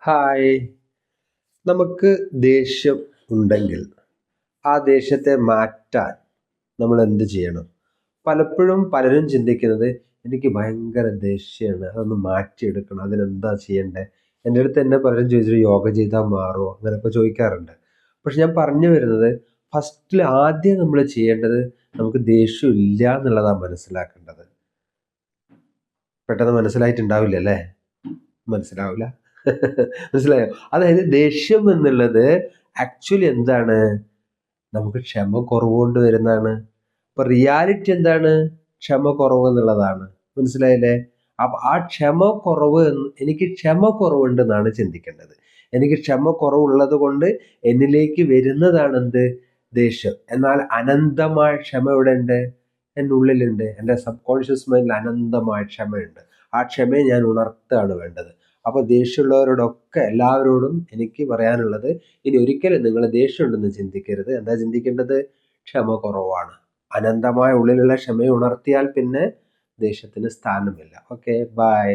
Hi. നമുക്ക് ദേഷ്യം ഉണ്ടെങ്കിൽ ആ ദേഷ്യത്തെ മാറ്റാൻ നമ്മൾ എന്ത് ചെയ്യണം? പലപ്പോഴും പലരും ചിന്തിക്കുന്നത് എനിക്ക് ഭയങ്കര ദേഷ്യമാണ്, അതൊന്ന് മാറ്റിയെടുക്കണം, അതിനെന്താ ചെയ്യണ്ടേ? എൻ്റെ അടുത്ത് തന്നെ പലരും ചോദിച്ചിട്ട് യോഗ ചെയ്താൽ മാറുമോ അങ്ങനെയൊക്കെ ചോദിക്കാറുണ്ട്. പക്ഷെ ഞാൻ പറഞ്ഞു വരുന്നത്, ആദ്യം നമ്മൾ ചെയ്യേണ്ടത് നമുക്ക് ദേഷ്യം ഇല്ല എന്നുള്ളതാണ് മനസ്സിലാക്കേണ്ടത്. പെട്ടെന്ന് മനസ്സിലായിട്ടുണ്ടാവില്ല അല്ലേ? മനസ്സിലാവില്ല. മനസ്സിലായോ? അതായത് ദേഷ്യം എന്നുള്ളത് ആക്ച്വലി എന്താണ്? നമുക്ക് ക്ഷമ കുറവ് കൊണ്ട് വരുന്നതാണ്. അപ്പൊ റിയാലിറ്റി എന്താണ്? ക്ഷമ കുറവ് എന്നുള്ളതാണ്. മനസ്സിലായില്ലേ? അപ്പൊ ആ ക്ഷമ കുറവ് എനിക്ക് ക്ഷമ കുറവുണ്ടെന്നാണ് ചിന്തിക്കേണ്ടത്. എനിക്ക് ക്ഷമ കുറവുള്ളത് കൊണ്ട് എന്നിലേക്ക് വരുന്നതാണ് എന്ത്? ദേഷ്യം. എന്നാൽ അനന്തമായ ക്ഷമ ഇവിടെ ഉണ്ട്, എൻ്റെ ഉള്ളിലുണ്ട്. എൻ്റെ സബ് കോൺഷ്യസ് മൈൻഡിൽ അനന്തമായ ക്ഷമയുണ്ട്. ആ ക്ഷമയെ ഞാൻ ഉണർത്തുകയാണ് വേണ്ടത്. അപ്പോൾ ദേഷ്യമുള്ളവരോടൊക്കെ എല്ലാവരോടും എനിക്ക് പറയാനുള്ളത്, ഇനി ഒരിക്കലും നിങ്ങൾ ദേഷ്യമുണ്ടെന്ന് ചിന്തിക്കരുത്. എന്താ ചിന്തിക്കേണ്ടത്? ക്ഷമ കുറവാണ്. അനന്തമായ ഉള്ളിലുള്ള ക്ഷമയെ ഉണർത്തിയാൽ പിന്നെ ദേഷ്യത്തിന് സ്ഥാനമില്ല. Okay, by.